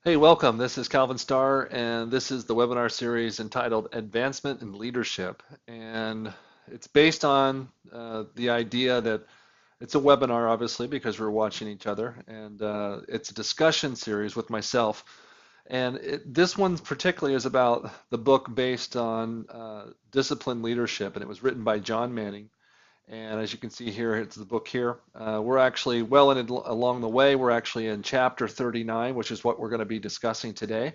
Hey, welcome. This is Calvenn Starre, and this is the webinar series entitled Advancement in Leadership. And it's based on the idea that it's a webinar, obviously, because we're watching each other, and it's a discussion series with myself. And this one particularly is about the book based on disciplined leadership, and it was written by John Manning. And as you can see here, it's the book here. We're actually along the way. We're actually in chapter 39, which is what we're going to be discussing today.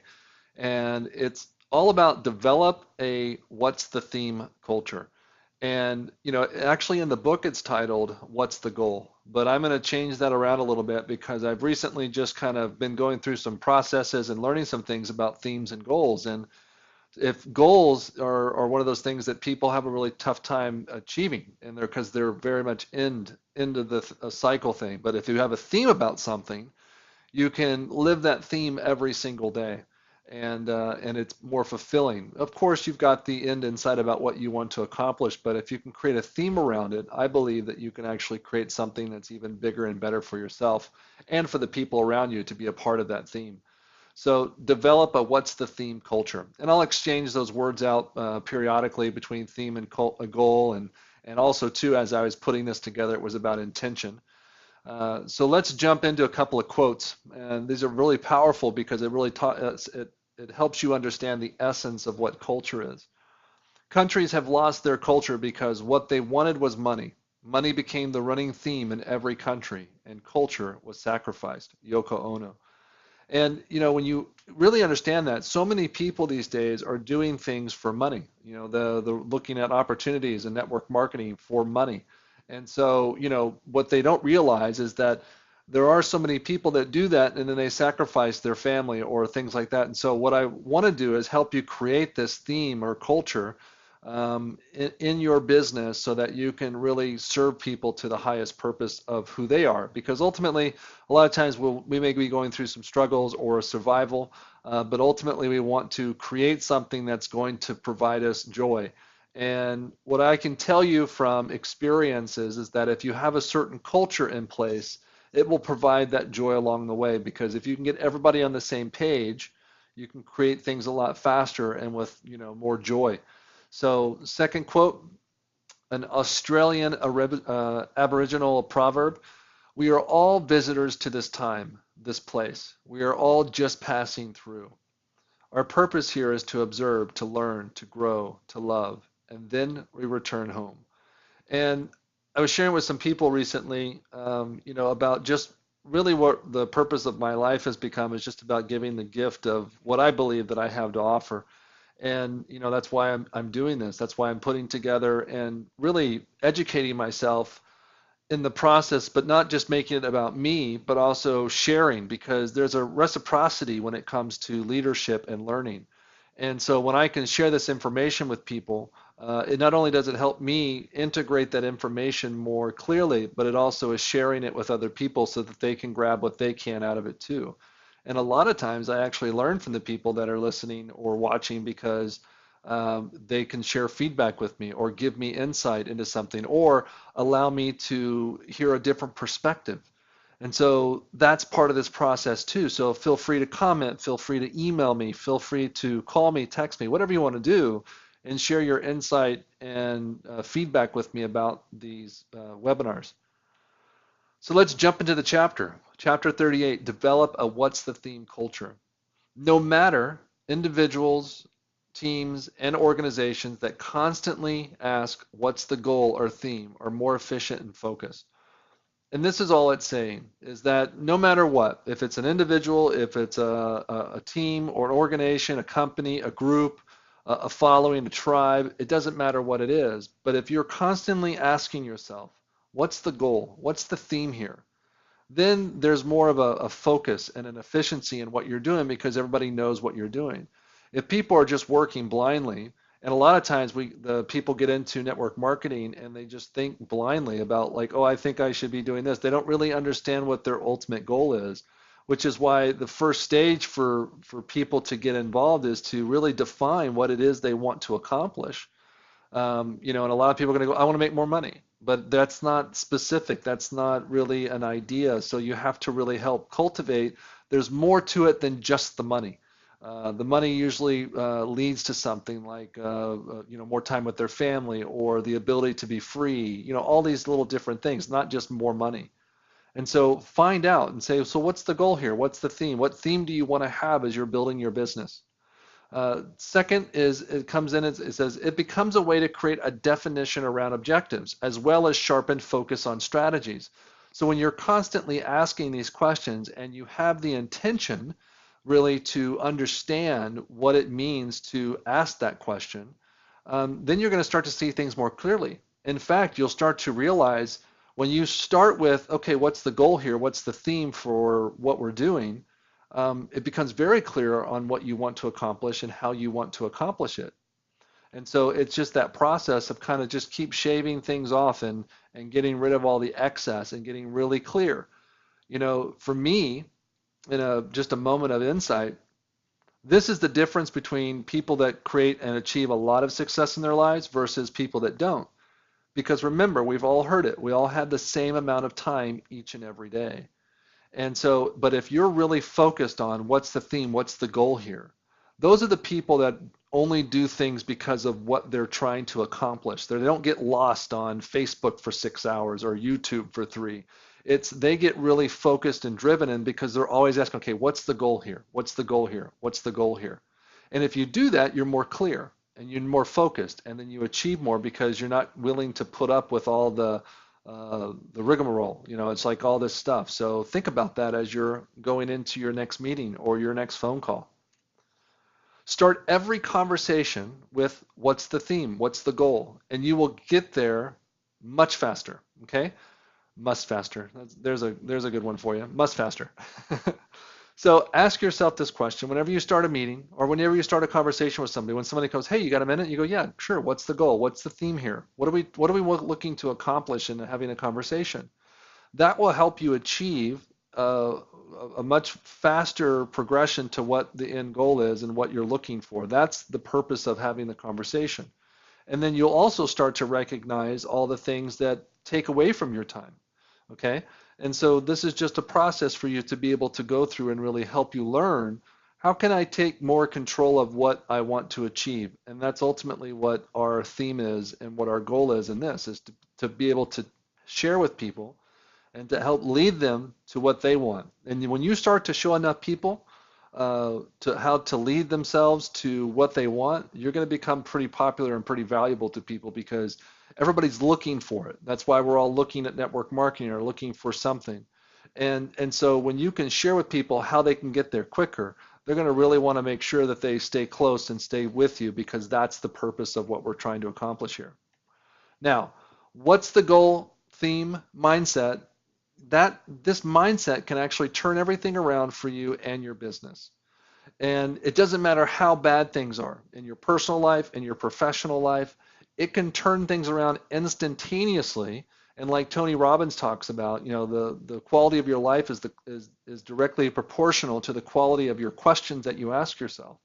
And it's all about develop a what's the theme culture. And actually in the book it's titled What's the Goal? But I'm going to change that around a little bit because I've recently just kind of been going through some processes and learning some things about themes and goals. And if goals are one of those things that people have a really tough time achieving, and they're very much into the cycle thing. But if you have a theme about something, you can live that theme every single day, and it's more fulfilling. Of course, you've got the end in sight about what you want to accomplish, but if you can create a theme around it, I believe that you can actually create something that's even bigger and better for yourself and for the people around you to be a part of that theme. So develop a what's the theme culture. And I'll exchange those words out periodically between theme and a goal. And also, too, as I was putting this together, it was about intention. So let's jump into a couple of quotes. And these are really powerful because it helps you understand the essence of what culture is. Countries have lost their culture because what they wanted was money. Money became the running theme in every country, and culture was sacrificed. Yoko Ono. And when you really understand that, so many people these days are doing things for money. The looking at opportunities and network marketing for money. And so, what they don't realize is that there are so many people that do that and then they sacrifice their family or things like that. And so what I want to do is help you create this theme or culture in your business so that you can really serve people to the highest purpose of who they are. Because ultimately, a lot of times we may be going through some struggles or survival, but ultimately we want to create something that's going to provide us joy. And what I can tell you from experiences is that if you have a certain culture in place, it will provide that joy along the way. Because if you can get everybody on the same page, you can create things a lot faster and with more joy. So, second quote, an Australian Aboriginal proverb: "We are all visitors to this time, this place. We are all just passing through. Our purpose here is to observe, to learn, to grow, to love, and then we return home." And I was sharing with some people recently, about just really what the purpose of my life has become is just about giving the gift of what I believe that I have to offer. And that's why I'm doing this. That's why I'm putting together and really educating myself in the process, but not just making it about me, but also sharing, because there's a reciprocity when it comes to leadership and learning. And so when I can share this information with people, it not only does it help me integrate that information more clearly, but it also is sharing it with other people so that they can grab what they can out of it too. And a lot of times I actually learn from the people that are listening or watching because they can share feedback with me or give me insight into something or allow me to hear a different perspective. And so that's part of this process too. So feel free to comment, feel free to email me, feel free to call me, text me, whatever you want to do, and share your insight and feedback with me about these webinars. So let's jump into the chapter. Chapter 38, develop a what's the theme culture. No matter individuals, teams, and organizations that constantly ask what's the goal or theme are more efficient and focused. And this is all it's saying is that no matter what, if it's an individual, if it's a team or an organization, a company, a group, a following, a tribe, it doesn't matter what it is. But if you're constantly asking yourself, what's the goal? What's the theme here? Then there's more of a focus and an efficiency in what you're doing because everybody knows what you're doing. If people are just working blindly, and a lot of times the people get into network marketing and they just think blindly about like, oh, I think I should be doing this. They don't really understand what their ultimate goal is, which is why the first stage for people to get involved is to really define what it is they want to accomplish. And a lot of people are going to go, I want to make more money, but that's not specific. That's not really an idea. So you have to really help cultivate There's more to it than just the money. The money usually leads to something like more time with their family or the ability to be free, all these little different things, not just more money. And so find out and say, so what's the goal here? What's the theme? What theme do you want to have as you're building your business? Second is it comes in, it says it becomes a way to create a definition around objectives as well as sharpen focus on strategies. So when you're constantly asking these questions and you have the intention really to understand what it means to ask that question, then you're going to start to see things more clearly. In fact, you'll start to realize when you start with, okay, what's the goal here? What's the theme for what we're doing? It becomes very clear on what you want to accomplish and how you want to accomplish it. And so it's just that process of kind of just keep shaving things off and getting rid of all the excess and getting really clear. For me, in just a moment of insight, this is the difference between people that create and achieve a lot of success in their lives versus people that don't. Because remember, we've all heard it. We all have the same amount of time each and every day. And so, but if you're really focused on what's the theme, what's the goal here, those are the people that only do things because of what they're trying to accomplish. They don't get lost on Facebook for 6 hours or YouTube for 3. They get really focused and driven in because they're always asking, okay, what's the goal here? What's the goal here? What's the goal here? And if you do that, you're more clear and you're more focused, and then you achieve more because you're not willing to put up with all the rigmarole. It's like all this stuff. So think about that as you're going into your next meeting or your next phone call. Start every conversation with what's the theme, what's the goal, and you will get there much faster. Okay, much faster. There's a good one for you. Much faster. So ask yourself this question whenever you start a meeting or whenever you start a conversation with somebody. When somebody goes, "Hey, you got a minute?" You go, "Yeah, sure. What's the goal? What's the theme here? What are we looking to accomplish in having a conversation?" That will help you achieve a much faster progression to what the end goal is and what you're looking for. That's the purpose of having the conversation. And then you'll also start to recognize all the things that take away from your time. Okay? And so this is just a process for you to be able to go through and really help you learn, how can I take more control of what I want to achieve? And that's ultimately what our theme is and what our goal is in this, is to be able to share with people and to help lead them to what they want. And when you start to show enough people to how to lead themselves to what they want, you're going to become pretty popular and pretty valuable to people because everybody's looking for it. That's why we're all looking at network marketing or looking for something. And so when you can share with people how they can get there quicker, they're going to really want to make sure that they stay close and stay with you because that's the purpose of what we're trying to accomplish here. Now, what's the goal, theme, mindset? This mindset can actually turn everything around for you and your business. And it doesn't matter how bad things are in your personal life, in your professional life, it can turn things around instantaneously. And like Tony Robbins talks about, the quality of your life is directly proportional to the quality of your questions that you ask yourself.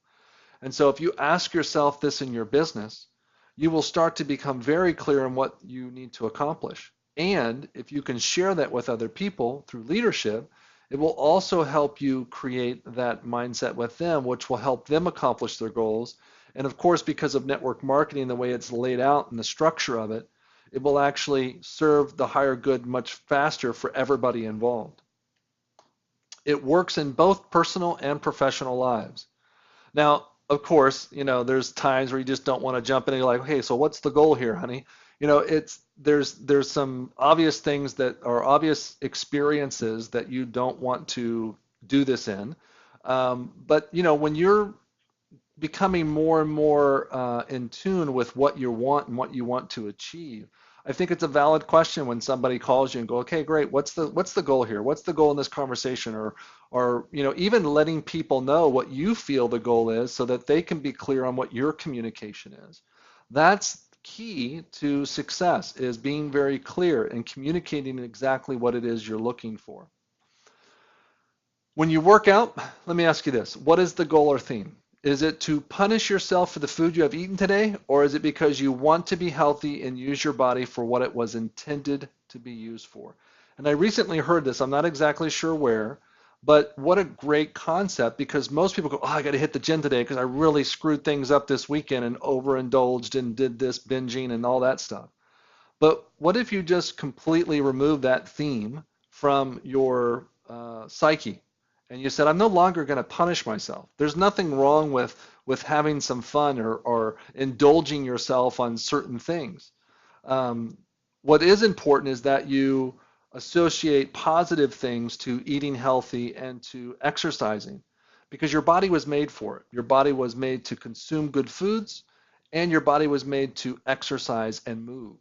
And so if you ask yourself this in your business, you will start to become very clear on what you need to accomplish. And if you can share that with other people through leadership, it will also help you create that mindset with them, which will help them accomplish their goals. And of course, because of network marketing, the way it's laid out and the structure of it, it will actually serve the higher good much faster for everybody involved. It works in both personal and professional lives. Now, of course, there's times where you just don't want to jump in and you're like, okay, so what's the goal here, honey? There's some obvious things that are obvious experiences that you don't want to do this in. But when you're becoming more and more in tune with what you want and what you want to achieve, I think it's a valid question when somebody calls you and go, okay, great, what's the goal here? What's the goal in this conversation? Or even letting people know what you feel the goal is so that they can be clear on what your communication is. That's key to success, is being very clear and communicating exactly what it is you're looking for. When you work out, let me ask you this. What is the goal or theme? Is it to punish yourself for the food you have eaten today, or is it because you want to be healthy and use your body for what it was intended to be used for? And I recently heard this, I'm not exactly sure where, But what a great concept, because most people go, oh, I got to hit the gym today because I really screwed things up this weekend and overindulged and did this binging and all that stuff. But what if you just completely remove that theme from your psyche and you said, I'm no longer going to punish myself. There's nothing wrong with having some fun or indulging yourself on certain things. Um, what is important is that you associate positive things to eating healthy and to exercising because your body was made for it. Your body was made to consume good foods and your body was made to exercise and move.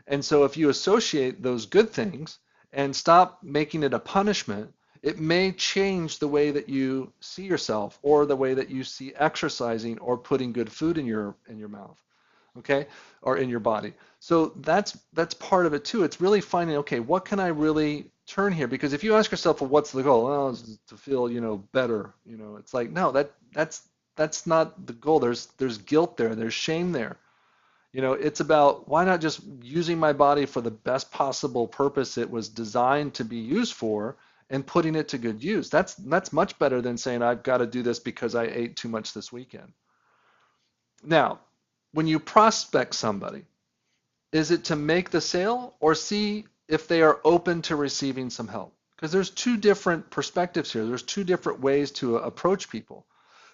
And so if you associate those good things and stop making it a punishment, it may change the way that you see yourself or the way that you see exercising or putting good food in your mouth, okay, or in your body. So that's part of it too. It's really finding, okay, what can I really turn here? Because if you ask yourself, well, what's the goal? Oh, it's to feel, better. It's like, no, that's not the goal. There's guilt there. There's shame there. It's about why not just using my body for the best possible purpose it was designed to be used for and putting it to good use. That's much better than saying I've got to do this because I ate too much this weekend. Now, when you prospect somebody, is it to make the sale or see if they are open to receiving some help? Because there's two different perspectives here. There's two different ways to approach people.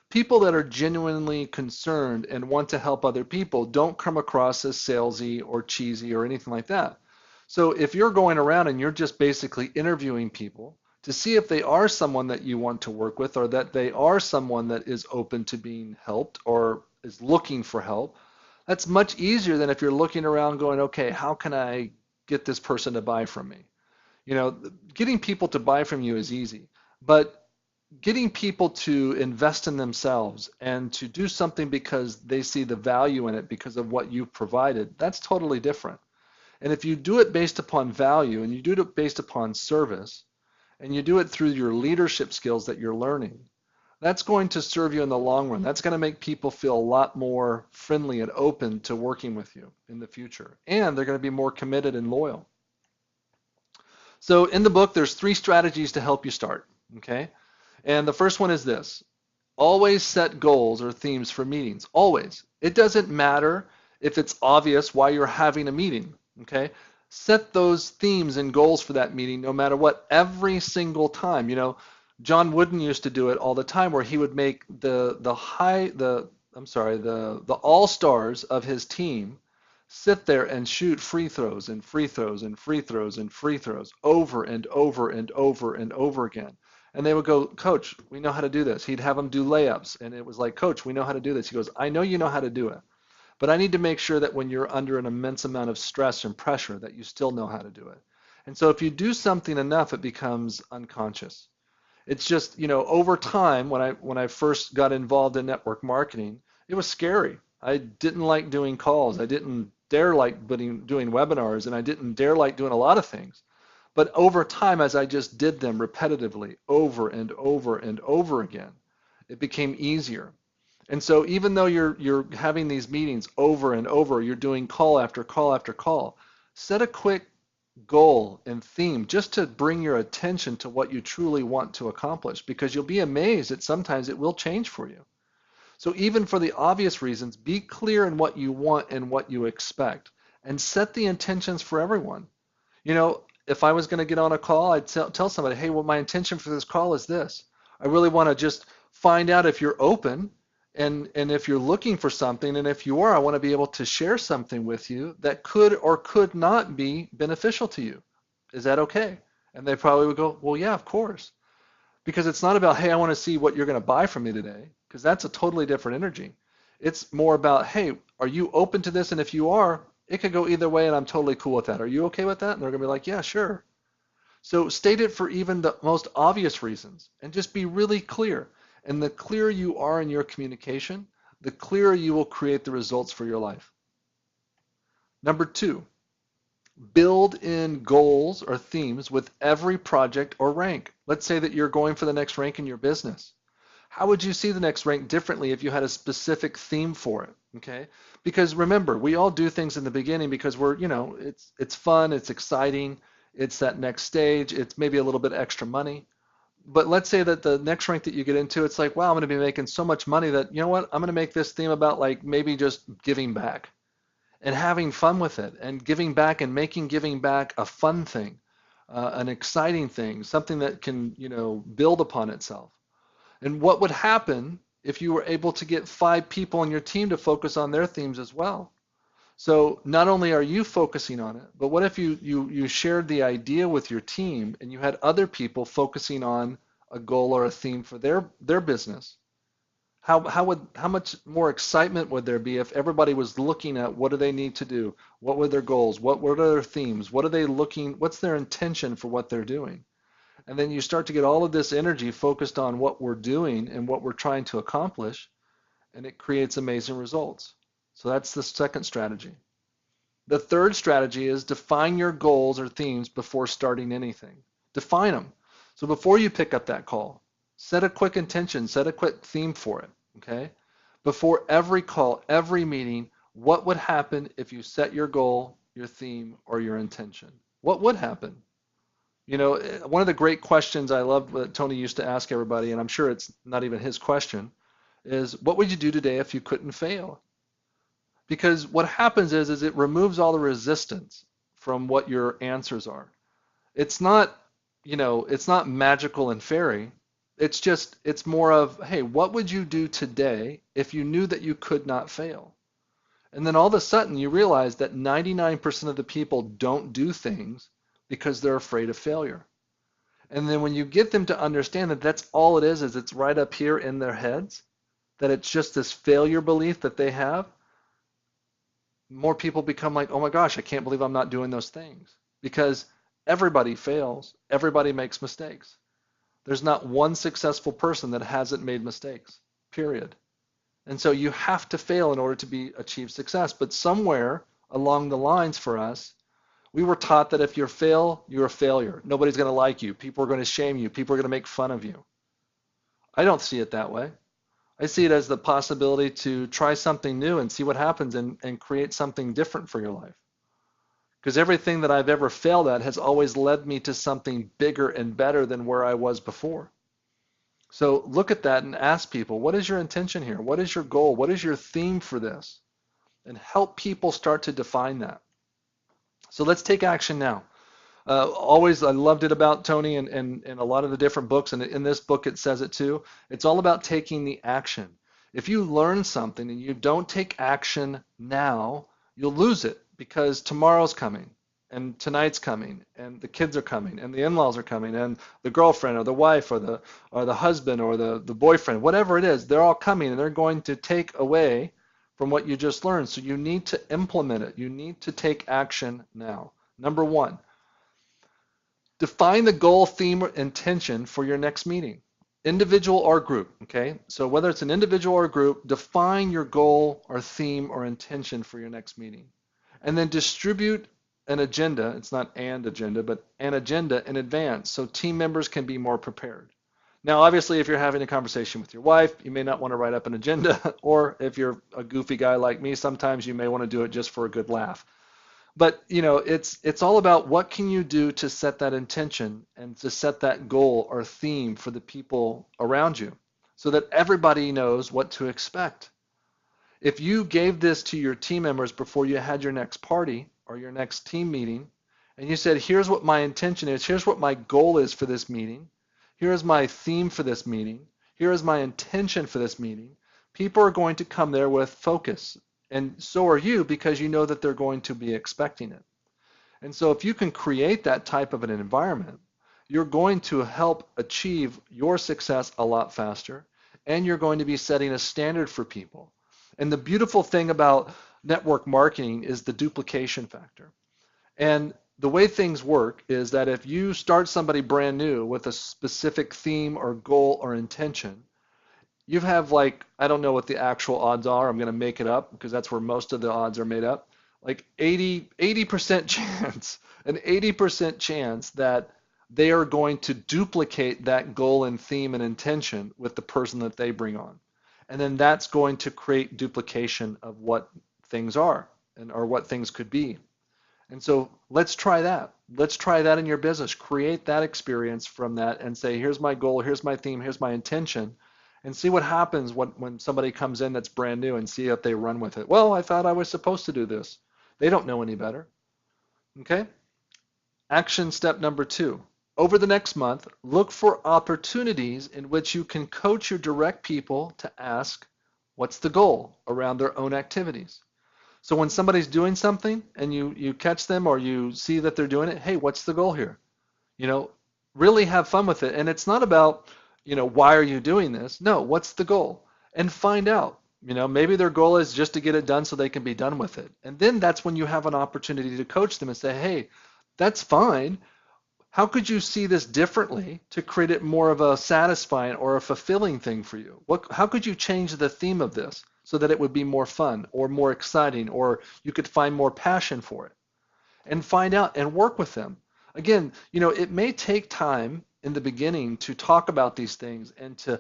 People that are genuinely concerned and want to help other people don't come across as salesy or cheesy or anything like that. So if you're going around and you're just basically interviewing people to see if they are someone that you want to work with or that they are someone that is open to being helped or is looking for help, that's much easier than if you're looking around going, okay, how can I get this person to buy from me? Getting people to buy from you is easy, but getting people to invest in themselves and to do something because they see the value in it because of what you've provided, that's totally different. And if you do it based upon value and you do it based upon service and you do it through your leadership skills that you're learning, that's going to serve you in the long run. That's going to make people feel a lot more friendly and open to working with you in the future. And they're going to be more committed and loyal. So in the book, there's 3 strategies to help you start. Okay. And the first one is this. Always set goals or themes for meetings. Always. It doesn't matter if it's obvious why you're having a meeting. Okay. Set those themes and goals for that meeting no matter what every single time. John Wooden used to do it all the time where he would make the all-stars of his team sit there and shoot free throws and free throws and free throws and free throws over and over and over and over again. And they would go, Coach, we know how to do this. He'd have them do layups. And it was like, Coach, we know how to do this. He goes, I know you know how to do it. But I need to make sure that when you're under an immense amount of stress and pressure that you still know how to do it. And so if you do something enough, it becomes unconscious. It's just, over time, when I first got involved in network marketing, it was scary. I didn't like doing calls. I didn't dare like doing webinars, and I didn't dare like doing a lot of things. But over time, as I just did them repetitively over and over and over again, it became easier. And so even though you're having these meetings over and over, you're doing call after call after call, set a quick goal and theme just to bring your attention to what you truly want to accomplish, because you'll be amazed that sometimes it will change for you. So even for the obvious reasons, be clear in what you want and what you expect and set the intentions for everyone. If I was going to get on a call, I'd tell somebody, hey, well, my intention for this call is this. I really want to just find out if you're open and if you're looking for something. And if you are, I want to be able to share something with you that could or could not be beneficial to you. Is that okay? And they probably would go, well, yeah, of course. Because it's not about, hey, I want to see what you're going to buy from me today, because that's a totally different energy. It's more about, hey, are you open to this? And if you are, it could go either way, and I'm totally cool with that. Are you okay with that? And they're going to be like, yeah, sure. So state it for even the most obvious reasons and just be really clear. And the clearer you are in your communication, the clearer you will create the results for your life. Number 2, build in goals or themes with every project or rank. Let's say that you're going for the next rank in your business. How would you see the next rank differently if you had a specific theme for it? Okay? Because remember, we all do things in the beginning because it's fun, it's exciting, it's that next stage, it's maybe a little bit extra money. But let's say that the next rank that you get into, it's like, wow, I'm going to be making so much money that, you know what, I'm going to make this theme about like maybe just giving back and having fun with it and giving back and making giving back a fun thing, an exciting thing, something that can, build upon itself. And what would happen if you were able to get 5 people on your team to focus on their themes as well? So not only are you focusing on it, but what if you shared the idea with your team and you had other people focusing on a goal or a theme for their business? How much more excitement would there be if everybody was looking at what do they need to do? What were their goals? What are their themes? What are they looking, what's their intention for what they're doing? And then you start to get all of this energy focused on what we're doing and what we're trying to accomplish, and it creates amazing results. So that's the second strategy. The third strategy is define your goals or themes before starting anything. Define them. So before you pick up that call, set a quick intention, set a quick theme for it, okay? Before every call, every meeting, what would happen if you set your goal, your theme, or your intention? What would happen? One of the great questions I loved that Tony used to ask everybody, and I'm sure it's not even his question, is what would you do today if you couldn't fail? Because what happens is it removes all the resistance from what your answers are. It's not, it's not magical and fairy. It's more of, hey, what would you do today if you knew that you could not fail? And then all of a sudden you realize that 99% of the people don't do things because they're afraid of failure. And then when you get them to understand that that's all it is it's right up here in their heads, that it's just this failure belief that they have, more people become like, oh my gosh, I can't believe I'm not doing those things. Because everybody fails, everybody makes mistakes. There's not one successful person that hasn't made mistakes, period. And so you have to fail in order to achieve success. But somewhere along the lines for us, we were taught that if you fail, you're a failure. Nobody's going to like you. People are going to shame you. People are going to make fun of you. I don't see it that way. I see it as the possibility to try something new and see what happens and create something different for your life. Because everything that I've ever failed at has always led me to something bigger and better than where I was before. So look at that and ask people, what is your intention here? What is your goal? What is your theme for this? And help people start to define that. So let's take action now. Always, I loved it about Tony and a lot of the different books, and in this book it says it too. It's all about taking the action. If you learn something and you don't take action now, you'll lose it because tomorrow's coming, and tonight's coming, and the kids are coming, and the in-laws are coming, and the girlfriend or the wife or the husband or the boyfriend, whatever it is, they're all coming, and they're going to take away from what you just learned. So you need to implement it. You need to take action now. Number one. Define the goal, theme, or intention for your next meeting, individual or group, okay? So whether it's an individual or group, define your goal or theme or intention for your next meeting. And then distribute an agenda, it's not an agenda, but an agenda in advance so team members can be more prepared. Now, obviously, if you're having a conversation with your wife, you may not want to write up an agenda, or if you're a goofy guy like me, sometimes you may want to do it just for a good laugh. But it's all about what can you do to set that intention and to set that goal or theme for the people around you so that everybody knows what to expect. If you gave this to your team members before you had your next party or your next team meeting, and you said, here's what my intention is, here's what my goal is for this meeting, here's my theme for this meeting, here is my intention for this meeting, people are going to come there with focus. And so are you because you know that they're going to be expecting it. And so if you can create that type of an environment, you're going to help achieve your success a lot faster, and you're going to be setting a standard for people. And the beautiful thing about network marketing is the duplication factor. And the way things work is that if you start somebody brand new with a specific theme or goal or intention, you have like, I don't know what the actual odds are. I'm going to make it up because that's where most of the odds are made up. Like 80% chance, an 80% chance that they are going to duplicate that goal and theme and intention with the person that they bring on. And then that's going to create duplication of what things are or what things could be. And so let's try that. Let's try that in your business. Create that experience from that and say, here's my goal, here's my theme, here's my intention, and see what happens when somebody comes in that's brand new and see if they run with it. Well, I thought I was supposed to do this. They don't know any better. Okay? Action step number 2. Over the next month, look for opportunities in which you can coach your direct people to ask, what's the goal around their own activities? So when somebody's doing something and you catch them or you see that they're doing it, hey, what's the goal here? You know, really have fun with it. And it's not about, why are you doing this? No, what's the goal? And find out. Maybe their goal is just to get it done so they can be done with it. And then that's when you have an opportunity to coach them and say, hey, that's fine. How could you see this differently to create it more of a satisfying or a fulfilling thing for you? How could you change the theme of this so that it would be more fun or more exciting or you could find more passion for it? And find out and work with them. Again, it may take time in the beginning to talk about these things and to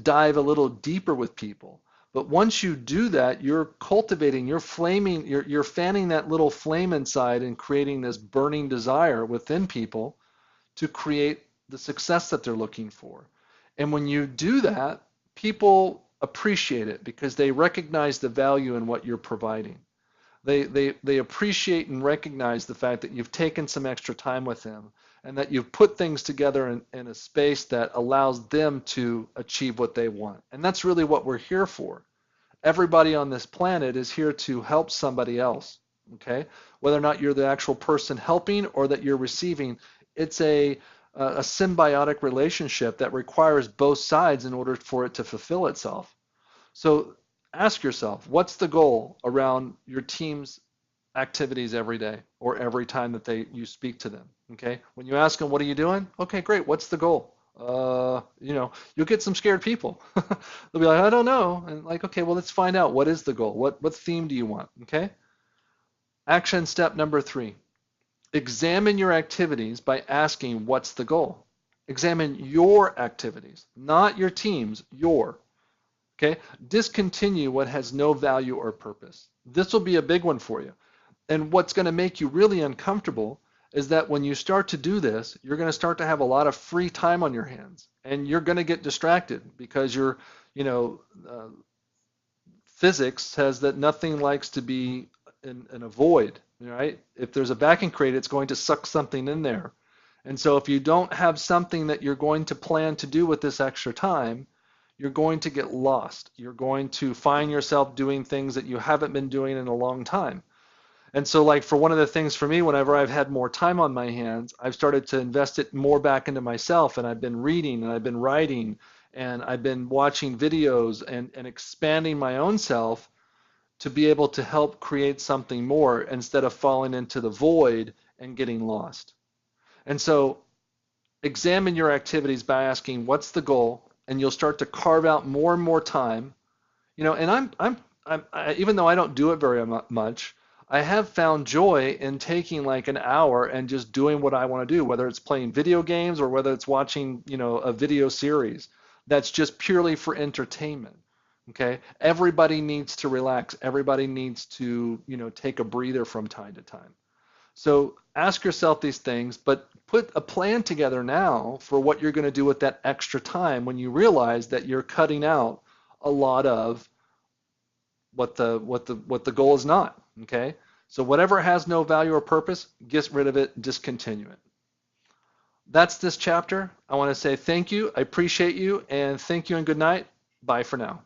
dive a little deeper with people. But once you do that, you're cultivating, you're flaming, you're fanning that little flame inside and creating this burning desire within people to create the success that they're looking for. And when you do that, people appreciate it because they recognize the value in what you're providing. They appreciate and recognize the fact that you've taken some extra time with them and that you've put things together in a space that allows them to achieve what they want. And that's really what we're here for. Everybody on this planet is here to help somebody else, okay? Whether or not you're the actual person helping or that you're receiving, it's a symbiotic relationship that requires both sides in order for it to fulfill itself. So ask yourself, what's the goal around your team's activities every day or every time that you speak to them? Okay. When you ask them, what are you doing? Okay, great. What's the goal? You'll get some scared people. They'll be like, I don't know. And like, okay, well, let's find out. What is the goal? What theme do you want? Okay. Action step number 3. Examine your activities by asking, what's the goal? Examine your activities, not your team's, your. Okay, discontinue what has no value or purpose. This will be a big one for you. And what's going to make you really uncomfortable is that when you start to do this, you're going to start to have a lot of free time on your hands, and you're going to get distracted because you know, uh, physics says that nothing likes to be in a void, right? If there's a vacuum crate, it's going to suck something in there. And so if you don't have something that you're going to plan to do with this extra time, you're going to get lost. You're going to find yourself doing things that you haven't been doing in a long time. And so like for one of the things for me, whenever I've had more time on my hands, I've started to invest it more back into myself, and I've been reading and I've been writing and I've been watching videos and expanding my own self to be able to help create something more instead of falling into the void and getting lost. And so examine your activities by asking what's the goal, and you'll start to carve out more and more time. And even though I don't do it very much, I have found joy in taking like an hour and just doing what I want to do, whether it's playing video games or whether it's watching, a video series that's just purely for entertainment. Okay, everybody needs to relax. Everybody needs to, take a breather from time to time. So ask yourself these things, but put a plan together now for what you're going to do with that extra time when you realize that you're cutting out a lot of what the goal is not. Okay? So whatever has no value or purpose, get rid of it, discontinue it. That's this chapter. I want to say thank you. I appreciate you, and thank you and good night. Bye for now.